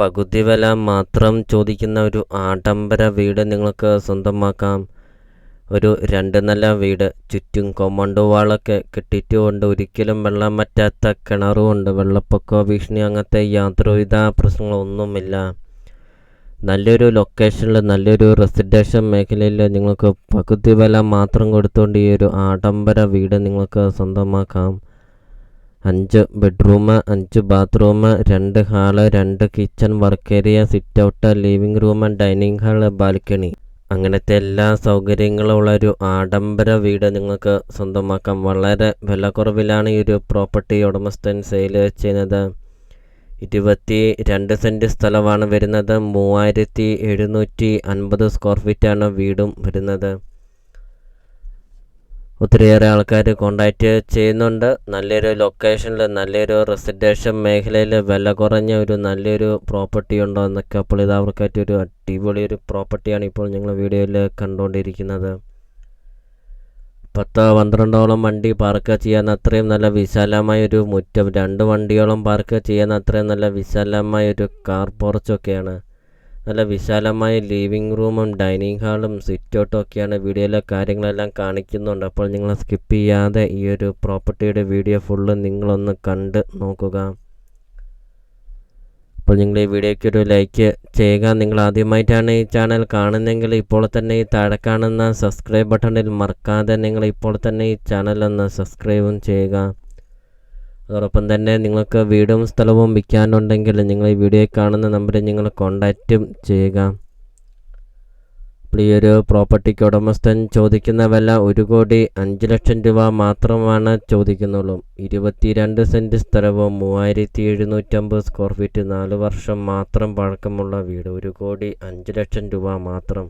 പകുതി വില മാത്രം ചോദിക്കുന്ന ഒരു ആഡംബര വീട് നിങ്ങൾക്ക് സ്വന്തമാക്കാം. ഒരു 2 നില വീട്, ചുറ്റും കോമ്പൗണ്ട് വാളൊക്കെ കെട്ടിയിട്ടുകൊണ്ട്, ഒരിക്കലും വെള്ളം വറ്റാത്ത കിണറുമുണ്ട്. വെള്ളപ്പൊക്ക ഭീഷണി അങ്ങനത്തെ യാതൊരുവിധ പ്രശ്നങ്ങളൊന്നുമില്ല. നല്ലൊരു ലൊക്കേഷനിൽ, നല്ലൊരു റെസിഡൻഷ്യൽ മേഖലയിൽ നിങ്ങൾക്ക് പകുതി വില മാത്രം കൊടുത്തുകൊണ്ട് ഈ ഒരു ആഡംബര വീട് നിങ്ങൾക്ക് സ്വന്തമാക്കാം. 5 bedroom, 5 bathroom, 2 hall, 2 kitchen, work area, sit out, living room, dining hall, balcony, അങ്ങനത്തെ എല്ലാ സൗകര്യങ്ങളുള്ള ഒരു ആഡംബര വീട് നിങ്ങൾക്ക് സ്വന്തമാക്കാം. വളരെ വില കുറവിലാണ് ഈ ഒരു പ്രോപ്പർട്ടി ഉടമസ്ഥൻ സെയിൽ ചെയ്യുന്നത്. 22 സെൻറ്റ് സ്ഥലമാണ് വരുന്നത്. 3750 സ്ക്വയർ ഫീറ്റാണ് വീടും വരുന്നത്. ഒത്തിരിയേറെ ആൾക്കാർ കോണ്ടാക്റ്റ് ചെയ്യുന്നുണ്ട്. നല്ലൊരു ലൊക്കേഷനിൽ, നല്ലൊരു റെസിഡൻഷ്യൽ മേഖലയിൽ വില കുറഞ്ഞ ഒരു നല്ലൊരു പ്രോപ്പർട്ടി ഉണ്ടോ എന്നൊക്കെ. അപ്പോൾ ഇത് അവർക്കായിട്ട് ഒരു അടിപൊളി ഒരു പ്രോപ്പർട്ടിയാണ് ഇപ്പോൾ ഞങ്ങൾ വീഡിയോയിൽ കണ്ടുകൊണ്ടിരിക്കുന്നത്. 10-12ഓളം വണ്ടി പാർക്ക് ചെയ്യാൻ അത്രയും നല്ല വിശാലമായൊരു മുറ്റം, 2 വണ്ടിയോളം പാർക്ക് ചെയ്യാൻ അത്രയും നല്ല വിശാലമായൊരു കാർ പോർച്ചൊക്കെയാണ്. നല്ല വിശാലമായ ലിവിംഗ് റൂമും ഡൈനിങ് ഹാളും സിറ്റ് ഔട്ടും ഒക്കെയാണ്. വീഡിയോയിലെ കാര്യങ്ങളെല്ലാം കാണിക്കുന്നുണ്ട്. അപ്പോൾ നിങ്ങൾ സ്കിപ്പ് ചെയ്യാതെ ഈ ഒരു പ്രോപ്പർട്ടിയുടെ വീഡിയോ ഫുള്ള് നിങ്ങളൊന്ന് കണ്ട് നോക്കുക. അപ്പോൾ നിങ്ങൾ ഈ വീഡിയോയ്ക്ക് ഒരു ലൈക്ക് ചെയ്യുക. നിങ്ങൾ ആദ്യമായിട്ടാണ് ഈ ചാനൽ കാണുന്നതെങ്കിൽ ഇപ്പോൾ തന്നെ ഈ താഴെ കാണുന്ന സബ്സ്ക്രൈബ് ബട്ടണിൽ മറക്കാതെ നിങ്ങൾ ഇപ്പോൾ തന്നെ ഈ ചാനലൊന്ന് സബ്സ്ക്രൈബും ചെയ്യുക. അതോടൊപ്പം തന്നെ നിങ്ങൾക്ക് വീടും സ്ഥലവും വിൽക്കാനുണ്ടെങ്കിൽ നിങ്ങൾ ഈ വീഡിയോയിൽ കാണുന്ന നമ്പറിൽ നിങ്ങൾ കോണ്ടാക്റ്റും ചെയ്യുക. അപ്പോൾ ഈ ഒരു പ്രോപ്പർട്ടിക്ക് ഉടമസ്ഥൻ ചോദിക്കുന്ന വില 1,05,00,000 രൂപ മാത്രമാണ് ചോദിക്കുന്നുള്ളൂ. 22 സെൻറ്റ് സ്ഥലവും 3750 സ്ക്വയർ ഫീറ്റ്, 4 വർഷം മാത്രം പഴക്കമുള്ള വീട്, 1,05,00,000 രൂപ മാത്രം.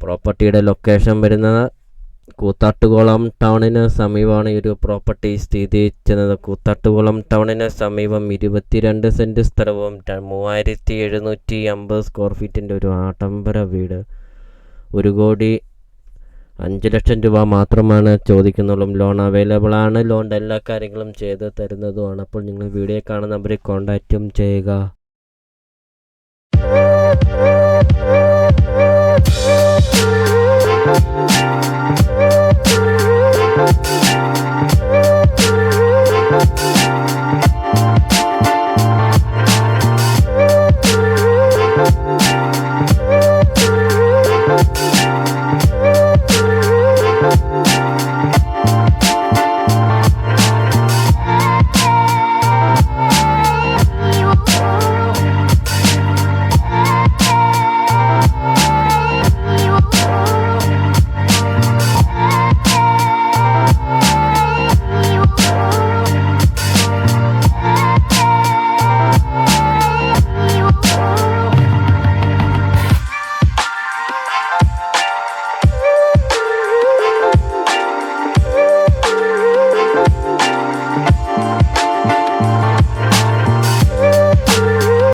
പ്രോപ്പർട്ടിയുടെ ലൊക്കേഷൻ വരുന്നത് കൂത്താട്ടുകുളം ടൗണിന് സമീപമാണ് ഈ ഒരു പ്രോപ്പർട്ടി സ്ഥിതി ചെയ്യുന്നത്. കൂത്താട്ടുകുളം ടൗണിന് സമീപം 22 സെൻറ്റ് സ്ഥലവും 3750 സ്ക്വയർ ഫീറ്റിൻ്റെ ഒരു ആഡംബര വീട്, 1,05,00,000 രൂപ മാത്രമാണ് ചോദിക്കുന്നുള്ളൂ. ലോൺ അവൈലബിൾ ആണ്. ലോണിൻ്റെ എല്ലാ കാര്യങ്ങളും ചെയ്ത് തരുന്നതുമാണ്. അപ്പോൾ നിങ്ങൾ വീഡിയോ കാണുന്ന നമ്പറിൽ കോൺടാക്റ്റും ചെയ്യുക.